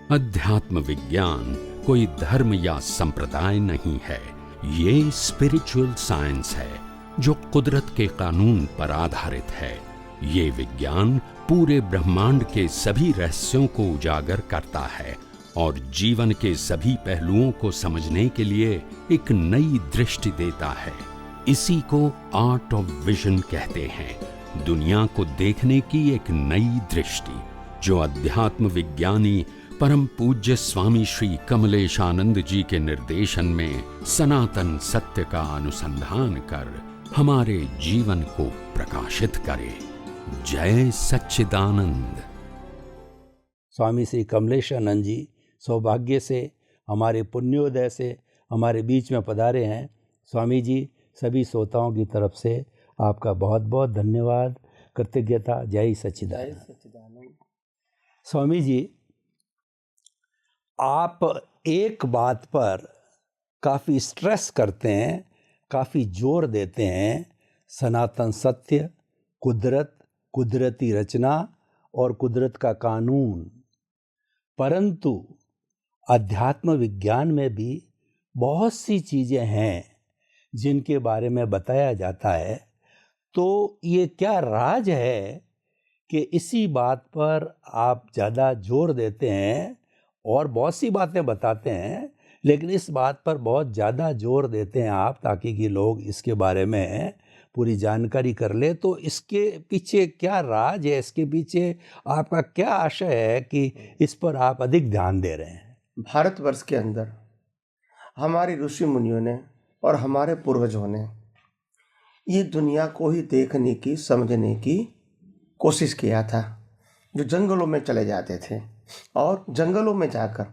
अध्यात्म विज्ञान कोई धर्म या संप्रदाय नहीं है, ये स्पिरिचुअल साइंस है जो कुदरत के कानून पर आधारित है। ये विज्ञान पूरे ब्रह्मांड के सभी रहस्यों को उजागर करता है और जीवन के सभी पहलुओं को समझने के लिए एक नई दृष्टि देता है। इसी को आर्ट ऑफ विजन कहते हैं, दुनिया को देखने की एक नई दृष्टि, जो अध्यात्म विज्ञानी परम पूज्य स्वामी श्री कमलेशानंद जी के निर्देशन में सनातन सत्य का अनुसंधान कर हमारे जीवन को प्रकाशित करे। जय सच्चिदानंद। स्वामी श्री कमलेशानंद जी सौभाग्य से, हमारे पुण्योदय से हमारे बीच में पधारे हैं। स्वामी जी, सभी श्रोताओं की तरफ से आपका बहुत बहुत धन्यवाद, कृतज्ञता। जय सच्चिदानंद। स्वामी जी, आप एक बात पर काफ़ी स्ट्रेस करते हैं, काफ़ी जोर देते हैं, सनातन सत्य, कुदरत, कुदरती रचना और कुदरत का कानून। परंतु अध्यात्म विज्ञान में भी बहुत सी चीज़ें हैं जिनके बारे में बताया जाता है। तो ये क्या राज है कि इसी बात पर आप ज़्यादा जोर देते हैं और बहुत सी बातें बताते हैं, लेकिन इस बात पर बहुत ज़्यादा जोर देते हैं आप, ताकि कि लोग इसके बारे में पूरी जानकारी कर ले। तो इसके पीछे क्या राज है, इसके पीछे आपका क्या आशय है कि इस पर आप अधिक ध्यान दे रहे हैं? भारतवर्ष के अंदर हमारे ऋषि मुनियों ने और हमारे पूर्वजों ने ये दुनिया को ही देखने की, समझने की कोशिश किया था। जो जंगलों में चले जाते थे और जंगलों में जाकर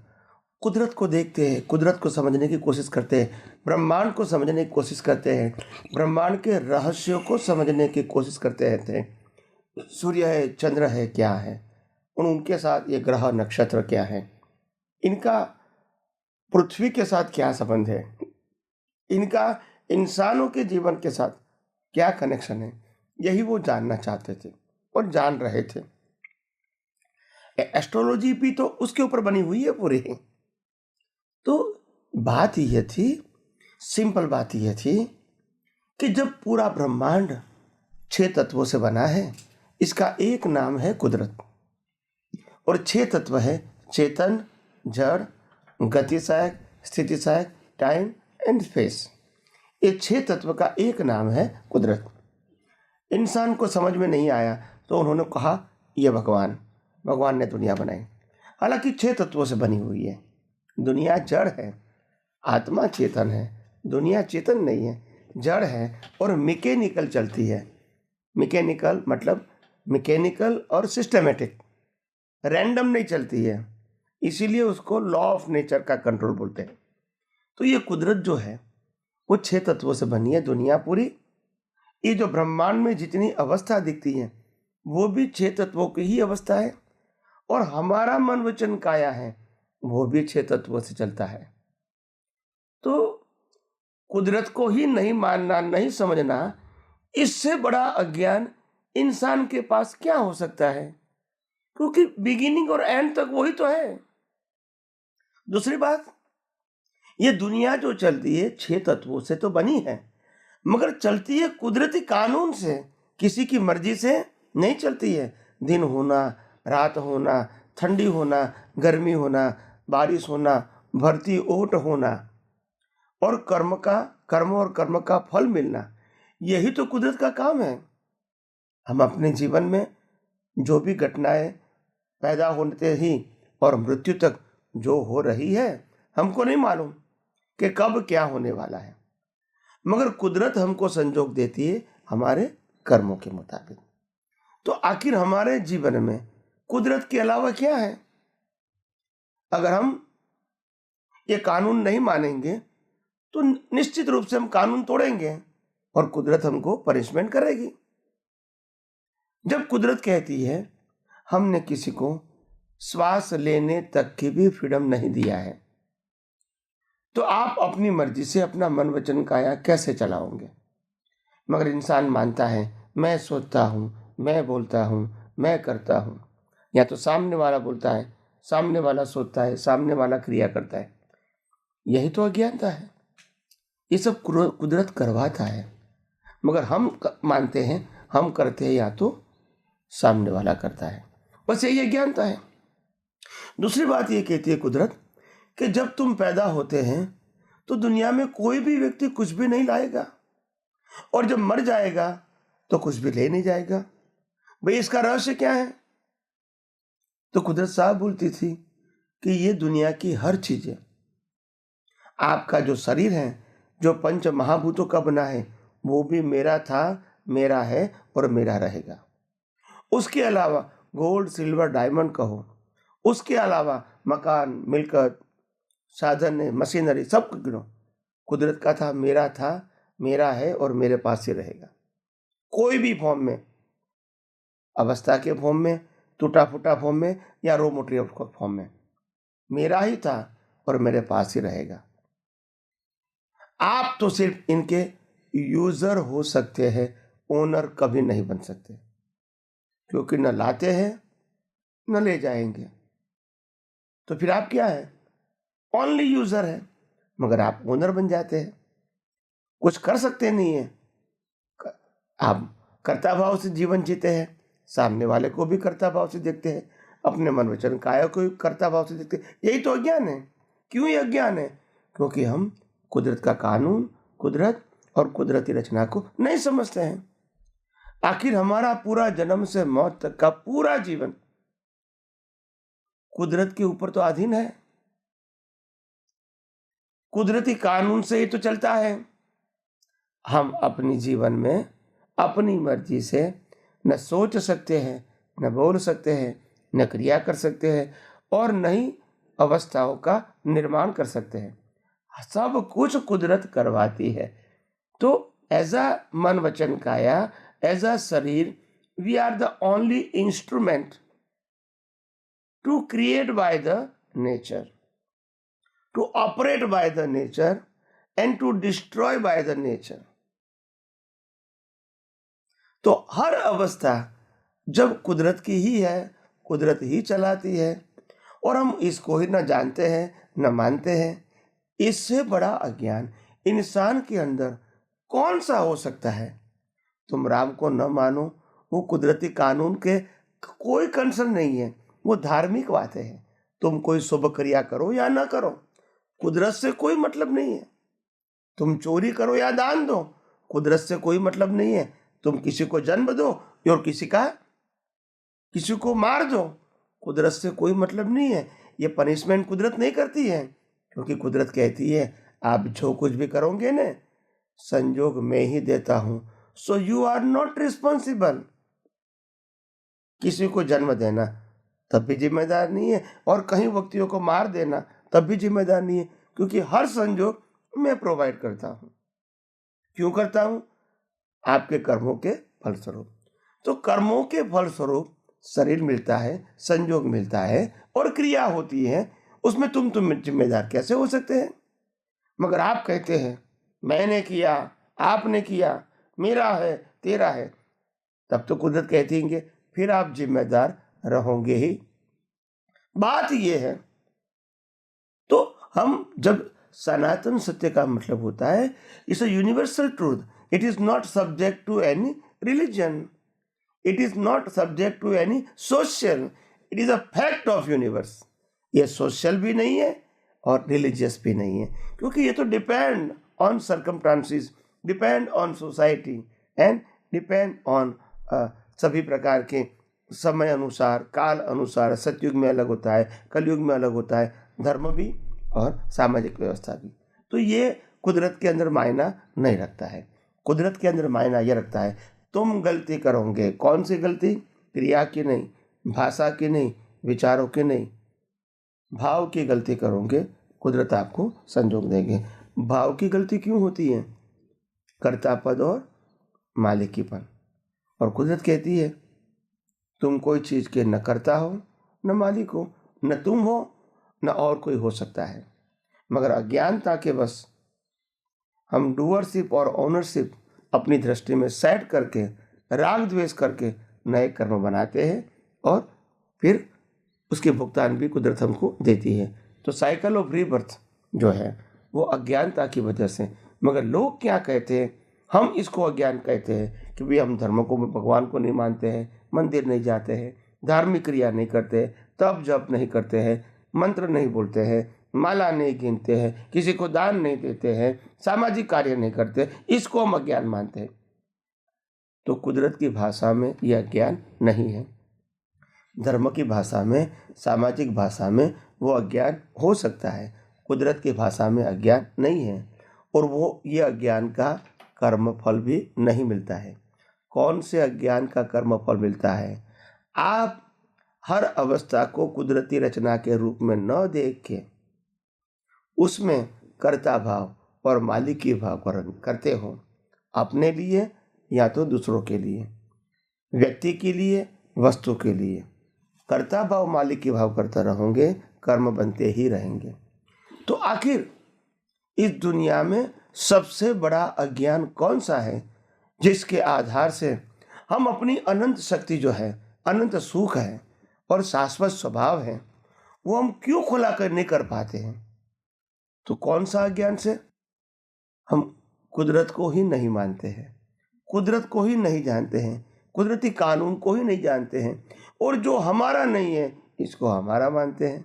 कुदरत को देखते हैं, कुदरत को समझने की कोशिश करते हैं, ब्रह्मांड को समझने की कोशिश करते हैं, ब्रह्मांड के रहस्यों को समझने की कोशिश करते रहते हैं। सूर्य है, चंद्र है, क्या है, उनके साथ ये ग्रह नक्षत्र क्या है, इनका पृथ्वी के साथ क्या संबंध है, इनका इंसानों के जीवन के साथ क्या कनेक्शन है, यही वो जानना चाहते थे और जान रहे थे। एस्ट्रोलॉजी भी तो उसके ऊपर बनी हुई है पूरी। तो बात यह थी, सिंपल बात यह थी कि जब पूरा ब्रह्मांड 6 तत्वों से बना है, इसका एक नाम है कुदरत, और 6 तत्व है चेतन, जड़, गतिसहायक, स्थितिसहायक, टाइम एंड स्पेस। ये 6 तत्व का एक नाम है कुदरत। इंसान को समझ में नहीं आया तो उन्होंने कहा यह भगवान ने दुनिया बनाई। हालांकि 6 तत्वों से बनी हुई है। दुनिया जड़ है, आत्मा चेतन है, दुनिया चेतन नहीं है, जड़ है और मैकेनिकल चलती है। मैकेनिकल मतलब मैकेनिकल और सिस्टमेटिक, रैंडम नहीं चलती है, इसीलिए उसको लॉ ऑफ नेचर का कंट्रोल बोलते हैं। तो ये कुदरत जो है वो 6 तत्वों से बनी है दुनिया पूरी। ये जो ब्रह्मांड में जितनी अवस्था दिखती है वो भी 6 तत्वों की ही अवस्था है, और हमारा मन वचन काया है वो भी 6 तत्वों से चलता है। तो कुदरत को ही नहीं मानना, नहीं समझना, इससे बड़ा अज्ञान इंसान के पास क्या हो सकता है, क्योंकि बिगिनिंग और एंड तक वही तो है। दूसरी बात, ये दुनिया जो चलती है 6 तत्वों से तो बनी है, मगर चलती है कुदरती कानून से, किसी की मर्जी से नहीं चलती है। दिन होना, रात होना, ठंडी होना, गर्मी होना, बारिश होना, भरती ओट होना, और कर्म और कर्म का फल मिलना, यही तो कुदरत का काम है। हम अपने जीवन में जो भी घटनाएं पैदा होते ही और मृत्यु तक जो हो रही है, हमको नहीं मालूम कि कब क्या होने वाला है, मगर कुदरत हमको संजोग देती है हमारे कर्मों के मुताबिक। तो आखिर हमारे जीवन में कुदरत के अलावा क्या है? अगर हम ये कानून नहीं मानेंगे तो निश्चित रूप से हम कानून तोड़ेंगे और कुदरत हमको पनिशमेंट करेगी। जब कुदरत कहती है हमने किसी को श्वास लेने तक की भी फ्रीडम नहीं दिया है, तो आप अपनी मर्जी से अपना मन वचन काया कैसे चलाओगे? मगर इंसान मानता है मैं सोचता हूँ, मैं बोलता हूँ, मैं करता हूँ, या तो सामने वाला बोलता है सामने वाला सोचता है, सामने वाला क्रिया करता है। यही तो अज्ञानता है। ये सब कुदरत करवाता है, मगर हम मानते हैं हम करते हैं या तो सामने वाला करता है। बस यही अज्ञानता है। दूसरी बात ये कहती है कुदरत कि जब तुम पैदा होते हैं तो दुनिया में कोई भी व्यक्ति कुछ भी नहीं लाएगा, और जब मर जाएगा तो कुछ भी ले नहीं जाएगा। भाई इसका रहस्य क्या है? तो कुदरत साहब बोलती थी कि ये दुनिया की हर चीज है। आपका जो शरीर है, जो पंच महाभूतों का बना है, वो भी मेरा था, मेरा है और मेरा रहेगा। उसके अलावा गोल्ड, सिल्वर, डायमंड कहो, उसके अलावा मकान, मिलकत, साधन, मशीनरी, सब गिनो, कुदरत का था, मेरा है और मेरे पास ही रहेगा। कोई भी फॉर्म में, अवस्था के फॉर्म में, टूटा फूटा फॉर्म में या रॉ मटेरियल फॉर्म में, मेरा ही था और मेरे पास ही रहेगा। आप तो सिर्फ इनके यूजर हो सकते हैं, ओनर कभी नहीं बन सकते, क्योंकि न लाते हैं न ले जाएंगे। तो फिर आप क्या है? ओनली यूजर है, मगर आप ओनर बन जाते हैं। कुछ कर सकते नहीं है। आप कर्ता भाव से जीवन जीते हैं, सामने वाले को भी कर्ता भाव से देखते हैं, अपने मन वचन काया को भी कर्ता भाव से देखते हैं। यही तो अज्ञान है। क्यों ये अज्ञान है? क्योंकि हम कुदरत का कानून, कुदरत और कुदरती रचना को नहीं समझते हैं। आखिर हमारा पूरा जन्म से मौत तक का पूरा जीवन कुदरत के ऊपर तो अधीन है। कुदरती कानून से ही तो चलता है। हम अपनी जीवन में अपनी मर्जी से न सोच सकते हैं, न बोल सकते हैं, न क्रिया कर सकते हैं और न ही अवस्थाओं का निर्माण कर सकते हैं। सब कुछ कुदरत करवाती है। तो एज अ मन वचन काया, एज अ शरीर, we are the only instrument to create by the nature, to operate by the nature and to destroy by the nature. तो हर अवस्था जब कुदरत की ही है, कुदरत ही चलाती है, और हम इसको ही न जानते हैं न मानते हैं। इससे बड़ा अज्ञान इंसान के अंदर कौन सा हो सकता है? तुम राम को न मानो, वो कुदरती कानून के कोई कंसर्न नहीं है, वो धार्मिक बातें हैं। तुम कोई शुभ क्रिया करो या ना करो, कुदरत से कोई मतलब नहीं है। तुम चोरी करो या दान दो, कुदरत से कोई मतलब नहीं है। तुम किसी को जन्म दो और किसी को मार दो, कुदरत से कोई मतलब नहीं है। ये पनिशमेंट कुदरत नहीं करती है, क्योंकि कुदरत कहती है आप जो कुछ भी करोगे ना, संजोग मैं ही देता हूं, so you are not responsible. किसी को जन्म देना तब भी जिम्मेदार नहीं है, और कहीं व्यक्तियों को मार देना तब भी जिम्मेदार नहीं है, क्योंकि हर संजोग मैं प्रोवाइड करता हूं। क्यों करता हूं? आपके कर्मों के फलस्वरूप। तो कर्मों के फलस्वरूप शरीर मिलता है, संजोग मिलता है और क्रिया होती है। उसमें तुम जिम्मेदार कैसे हो सकते हैं? मगर आप कहते हैं मैंने किया, आपने किया, मेरा है, तेरा है। तब तो कुदरत कहती है फिर आप जिम्मेदार रहोगे ही। बात ये है। तो हम जब सनातन सत्य का मतलब होता है, it's a universal truth, it is not subject to any religion, it is not subject to any social, it is a fact of universe. ये सोशल भी नहीं है और रिलीजियस भी नहीं है, क्योंकि ये तो depend on circumstances, depend on society and depend on सभी प्रकार के समय अनुसार, काल अनुसार। सतयुग में अलग होता है, कलयुग में अलग होता है, धर्म भी और सामाजिक व्यवस्था भी। तो ये कुदरत के अंदर मायना नहीं रखता है। कुदरत के अंदर मायना यह रखता है तुम गलती करोगे। कौन सी गलती? क्रिया की नहीं, भाषा की नहीं, विचारों की नहीं, भाव की गलती करोगे, कुदरत आपको संजोग देंगे। भाव की गलती क्यों होती है? कर्तापद और मालिकीपन। और कुदरत कहती है तुम कोई चीज़ के न करता हो न मालिक हो, न तुम हो न और कोई हो सकता है। मगर अज्ञानता के बस हम डूअरशिप और ओनरशिप अपनी दृष्टि में सेट करके, राग द्वेष करके नए कर्म बनाते हैं और फिर उसके भुगतान भी कुदरत हमको देती है। तो साइकिल ऑफ रीबर्थ जो है वो अज्ञानता की वजह से। मगर लोग क्या कहते हैं, हम इसको अज्ञान कहते हैं कि भाई हम धर्म को, भगवान को नहीं मानते हैं, मंदिर नहीं जाते हैं, धार्मिक क्रिया नहीं करते, तप जप नहीं करते हैं, मंत्र नहीं बोलते हैं, माला नहीं गिनते हैं, किसी को दान नहीं देते हैं, सामाजिक कार्य नहीं करते, इसको हम अज्ञान मानते हैं। तो कुदरत की भाषा में यह अज्ञान नहीं है। धर्म की भाषा में, सामाजिक भाषा में वो अज्ञान हो सकता है, कुदरत की भाषा में अज्ञान नहीं है। और वो ये अज्ञान का कर्म फल भी नहीं मिलता है। कौन से अज्ञान का कर्म फल मिलता है? आप हर अवस्था को कुदरती रचना के रूप में न देख के उसमें कर्ता भाव और मालिकी भाव करते हो, अपने लिए या तो दूसरों के लिए, व्यक्ति के लिए, वस्तु के लिए। कर्ता भाव मालिकी भाव करते रहोगे, कर्म बनते ही रहेंगे। तो आखिर इस दुनिया में सबसे बड़ा अज्ञान कौन सा है जिसके आधार से हम अपनी अनंत शक्ति जो है, अनंत सुख है और शाश्वत स्वभाव है, वो हम क्यों खुला कर नहीं कर पाते हैं? तो कौन सा अज्ञान से? हम कुदरत को ही नहीं मानते हैं, कुदरत को ही नहीं जानते हैं, कुदरती कानून को ही नहीं जानते हैं, और जो हमारा नहीं है इसको हमारा मानते हैं,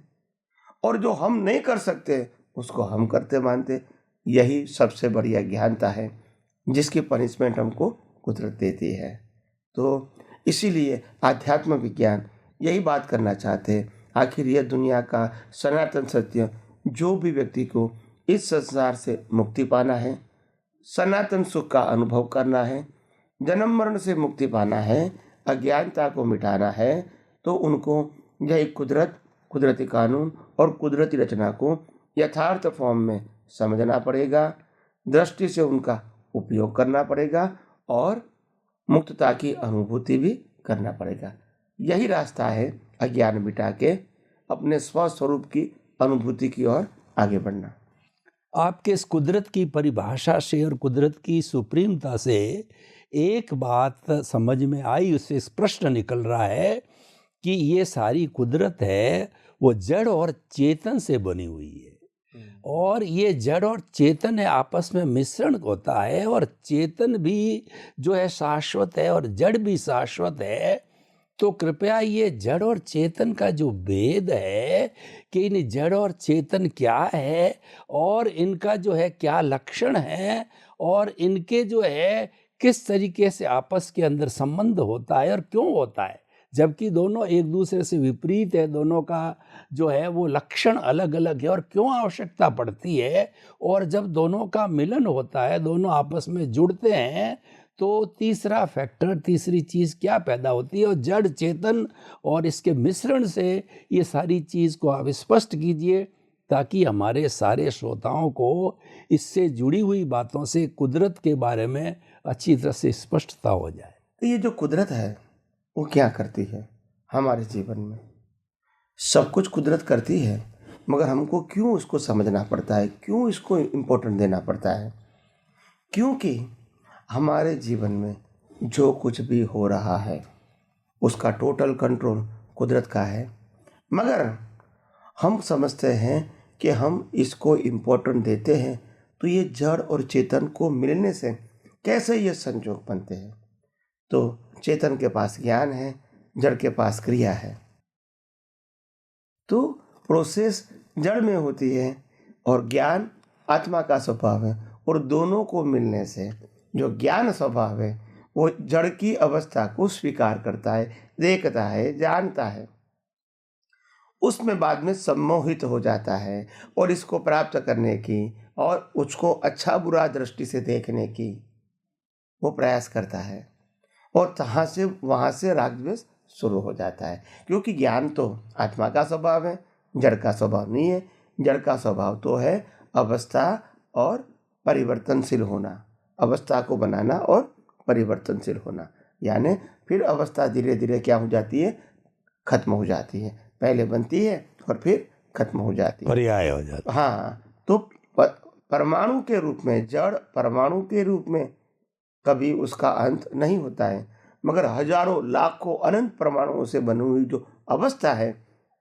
और जो हम नहीं कर सकते उसको हम करते मानते। यही सबसे बड़ी अज्ञानता है जिसकी पनिशमेंट हमको कुदरत देती है। तो इसीलिए आध्यात्म विज्ञान यही बात करना चाहते हैं, आखिर यह दुनिया का सनातन सत्य, जो भी व्यक्ति को इस संसार से मुक्ति पाना है, सनातन सुख का अनुभव करना है, जन्म मरण से मुक्ति पाना है, अज्ञानता को मिटाना है, तो उनको यही कुदरत, कुदरती कानून और कुदरती रचना को यथार्थ फॉर्म में समझना पड़ेगा, दृष्टि से उनका उपयोग करना पड़ेगा और मुक्तता की अनुभूति भी करना पड़ेगा। यही रास्ता है अज्ञान मिटा के अपने स्वस्वरूप की अनुभूति की ओर आगे बढ़ना। आपके इस कुदरत की परिभाषा से और कुदरत की सुप्रीमता से एक बात समझ में आई, उससे इस प्रश्न निकल रहा है कि ये सारी कुदरत है वो जड़ और चेतन से बनी हुई है, और ये जड़ और चेतन है आपस में मिश्रण होता है, और चेतन भी जो है शाश्वत है और जड़ भी शाश्वत है। तो कृपया ये जड़ और चेतन का जो भेद है कि इन जड़ और चेतन क्या है और इनका जो है क्या लक्षण है और इनके जो है किस तरीके से आपस के अंदर संबंध होता है और क्यों होता है, जबकि दोनों एक दूसरे से विपरीत है, दोनों का जो है वो लक्षण अलग अलग है, और क्यों आवश्यकता पड़ती है, और जब दोनों का मिलन होता है, दोनों आपस में जुड़ते हैं, तो तीसरा फैक्टर, तीसरी चीज़ क्या पैदा होती है। और जड़ चेतन और इसके मिश्रण से ये सारी चीज़ को आप स्पष्ट कीजिए ताकि हमारे सारे श्रोताओं को इससे जुड़ी हुई बातों से कुदरत के बारे में अच्छी तरह से स्पष्टता हो जाए। तो ये जो कुदरत है वो क्या करती है हमारे जीवन में? सब कुछ कुदरत करती है, मगर हमको क्यों उसको समझना पड़ता है, क्यों इसको इम्पोर्टेंट देना पड़ता है? क्योंकि हमारे जीवन में जो कुछ भी हो रहा है उसका टोटल कंट्रोल कुदरत का है, मगर हम समझते हैं कि हम इसको इम्पोर्टेंट देते हैं, तो ये जड़ और चेतन को मिलने से कैसे ये संयोग बनते हैं? तो चेतन के पास ज्ञान है, जड़ के पास क्रिया है, तो प्रोसेस जड़ में होती है और ज्ञान आत्मा का स्वभाव है, और दोनों को मिलने से जो ज्ञान स्वभाव है वो जड़ की अवस्था को स्वीकार करता है, देखता है, जानता है, उसमें बाद में सम्मोहित हो जाता है और इसको प्राप्त करने की और उसको अच्छा बुरा दृष्टि से देखने की वो प्रयास करता है, और वहाँ से राग द्वेष शुरू हो जाता है। क्योंकि ज्ञान तो आत्मा का स्वभाव है, जड़ का स्वभाव नहीं है। जड़ का स्वभाव तो है अवस्था और परिवर्तनशील होना, अवस्था को बनाना और परिवर्तनशील होना, यानी फिर अवस्था धीरे धीरे क्या हो जाती है, खत्म हो जाती है, पहले बनती है और फिर खत्म हो जाती है, पर्याय हो जाता है। हाँ, तो परमाणु के रूप में, जड़ परमाणु के रूप में कभी उसका अंत नहीं होता है, मगर हजारों लाखों अनंत परमाणुओं से बनी हुई जो अवस्था है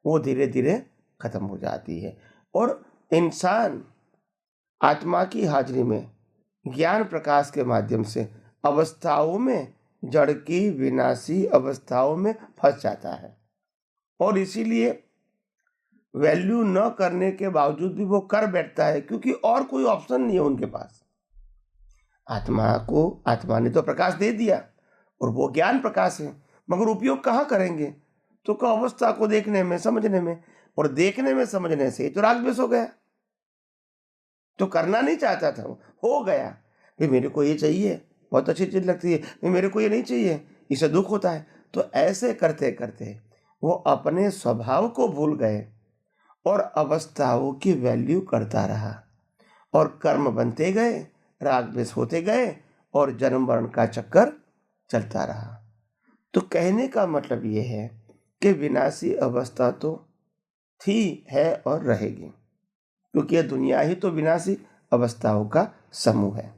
वो धीरे धीरे खत्म हो जाती है। और इंसान आत्मा की हाजिरी में ज्ञान प्रकाश के माध्यम से अवस्थाओं में, जड़ की विनाशी अवस्थाओं में फंस जाता है, और इसीलिए वैल्यू न करने के बावजूद भी वो कर बैठता है, क्योंकि और कोई ऑप्शन नहीं है उनके पास। आत्मा ने तो प्रकाश दे दिया और वो ज्ञान प्रकाश है, मगर उपयोग कहाँ करेंगे? तो अवस्था को देखने में, समझने में, और देखने में समझने से तो राग द्वेष हो गया। तो करना नहीं चाहता था, हो गया। भाई मेरे को ये चाहिए, बहुत अच्छी चीज लगती है, भाई मेरे को ये नहीं चाहिए, इसे दुख होता है। तो ऐसे करते करते वो अपने स्वभाव को भूल गए और अवस्थाओं की वैल्यू करता रहा, और कर्म बनते गए, राग द्वेष होते गए, और जन्म मरण का चक्कर चलता रहा। तो कहने का मतलब ये है कि विनाशी अवस्था तो थी, है और रहेगी, क्योंकि यह दुनिया ही तो विनाशी अवस्थाओं का समूह है।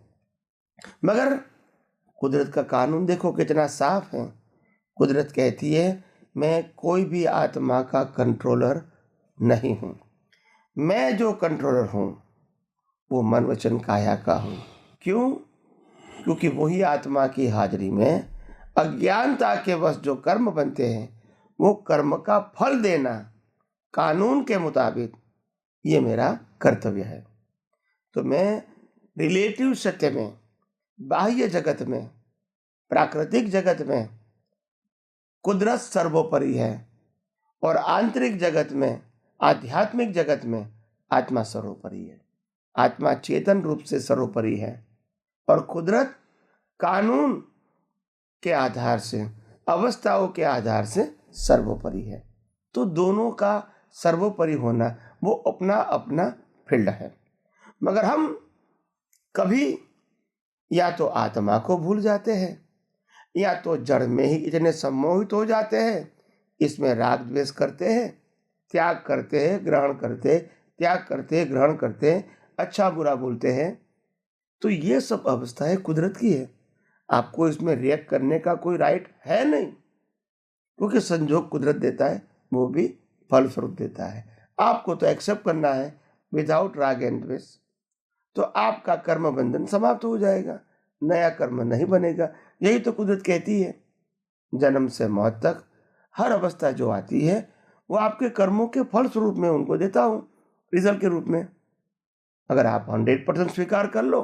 मगर कुदरत का कानून देखो कितना साफ है। कुदरत कहती है मैं कोई भी आत्मा का कंट्रोलर नहीं हूँ। मैं जो कंट्रोलर हूँ वो मन वचन काया का हूँ। क्यों? क्योंकि वही आत्मा की हाजिरी में अज्ञानता के वश जो कर्म बनते हैं, वो कर्म का फल देना कानून के मुताबिक ये मेरा कर्तव्य है। तो मैं रिलेटिव सत्य में, बाह्य जगत में, प्राकृतिक जगत में कुदरत सर्वोपरि है, और आंतरिक जगत में, आध्यात्मिक जगत में आत्मा सर्वोपरि है। आत्मा चेतन रूप से सर्वोपरि है, और कुदरत कानून के आधार से, अवस्थाओं के आधार से सर्वोपरि है। तो दोनों का सर्वोपरि होना वो अपना अपना फील्ड है। मगर हम कभी या तो आत्मा को भूल जाते हैं, या तो जड़ में ही इतने सम्मोहित हो जाते हैं, इसमें राग द्वेष करते हैं, त्याग करते हैं, ग्रहण करते हैं, त्याग करते हैं, ग्रहण करते हैं, अच्छा बुरा बोलते हैं। तो ये सब अवस्थाएं कुदरत की है। आपको इसमें रिएक्ट करने का कोई राइट है नहीं, क्योंकि संजोग कुदरत देता है, वो भी फल स्वरूप देता है। आपको तो एक्सेप्ट करना है विदाउट राग एंड द्वेष, तो आपका कर्म बंधन समाप्त हो जाएगा, नया कर्म नहीं बनेगा। यही तो कुदरत कहती है। जन्म से मौत तक हर अवस्था जो आती है वो आपके कर्मों के फल स्वरूप में उनको देता हूँ, रिजल्ट के रूप में। अगर आप 100% स्वीकार कर लो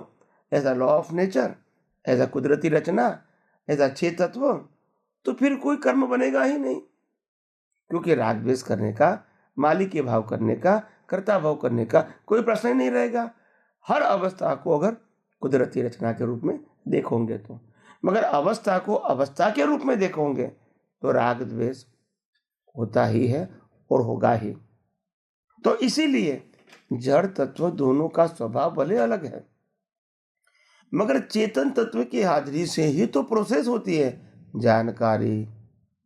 as a law of nature, as a कुदरती रचना, एज अ 6 तत्व, तो फिर कोई कर्म बनेगा ही नहीं, क्योंकि राग द्वेष करने का, मालिक के भाव करने का, कर्ता भाव करने का कोई प्रश्न ही नहीं रहेगा। हर अवस्था को अगर कुदरती रचना के रूप में देखोगे तो, मगर अवस्था को अवस्था के रूप में देखोगे तो राग द्वेष होता ही है और होगा ही। तो इसीलिए जड़ तत्व दोनों का स्वभाव भले अलग है, मगर चेतन तत्व की हाजिरी से ही तो प्रोसेस होती है। जानकारी,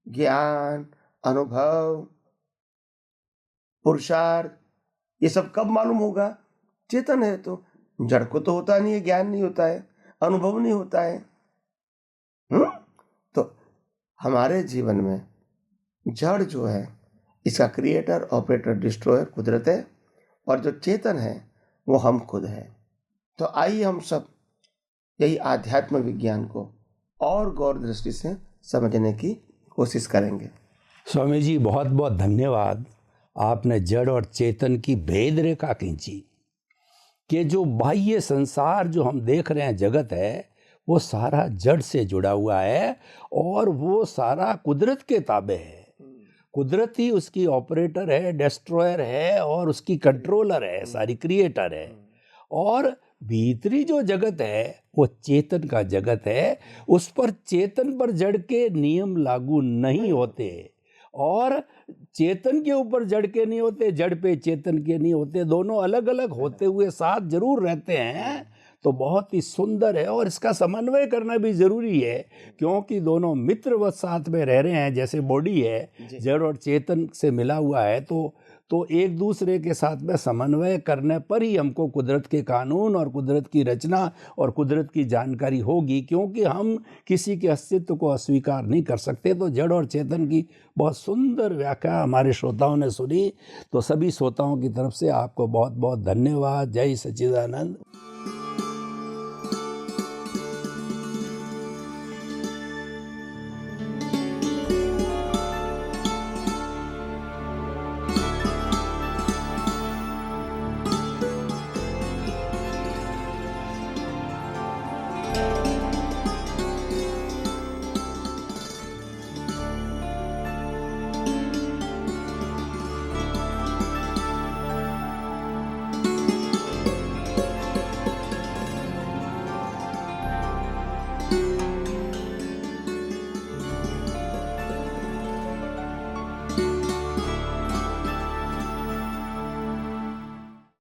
ज्ञान, अनुभव, पुरुषार्थ, ये सब कब मालूम होगा? चेतन है तो। जड़ को तो होता नहीं है, ज्ञान नहीं होता है, अनुभव नहीं होता है। तो हमारे जीवन में जड़ जो है, इसका क्रिएटर, ऑपरेटर, डिस्ट्रॉयर कुदरत है, और जो चेतन है वो हम खुद हैं। तो आइए हम सब यही आध्यात्म विज्ञान को और गौर दृष्टि से समझने की कोशिश करेंगे। स्वामी जी बहुत बहुत धन्यवाद। आपने जड़ और चेतन की भेद रेखा खींची कि जो बाह्य संसार जो हम देख रहे हैं, जगत है, वो सारा जड़ से जुड़ा हुआ है और वो सारा कुदरत के ताबे है। कुदरत ही उसकी ऑपरेटर है, डिस्ट्रॉयर है और उसकी कंट्रोलर है, सारी क्रिएटर है। और भीतरी जो जगत है वो चेतन का जगत है, उस पर चेतन पर जड़ के नियम लागू नहीं होते, और चेतन के ऊपर जड़ के नहीं होते, जड़ पे चेतन के नहीं होते, दोनों अलग अलग होते हुए साथ जरूर रहते हैं। तो बहुत ही सुंदर है, और इसका समन्वय करना भी जरूरी है, क्योंकि दोनों मित्रवत साथ में रह रहे हैं। जैसे बॉडी है, जड़ और चेतन से मिला हुआ है, तो तो एक दूसरे के साथ में समन्वय करने पर ही हमको कुदरत के कानून और कुदरत की रचना और कुदरत की जानकारी होगी, क्योंकि हम किसी के अस्तित्व को अस्वीकार नहीं कर सकते। तो जड़ और चेतन की बहुत सुंदर व्याख्या हमारे श्रोताओं ने सुनी। तो सभी श्रोताओं की तरफ से आपको बहुत बहुत धन्यवाद। जय सच्चिदानंद।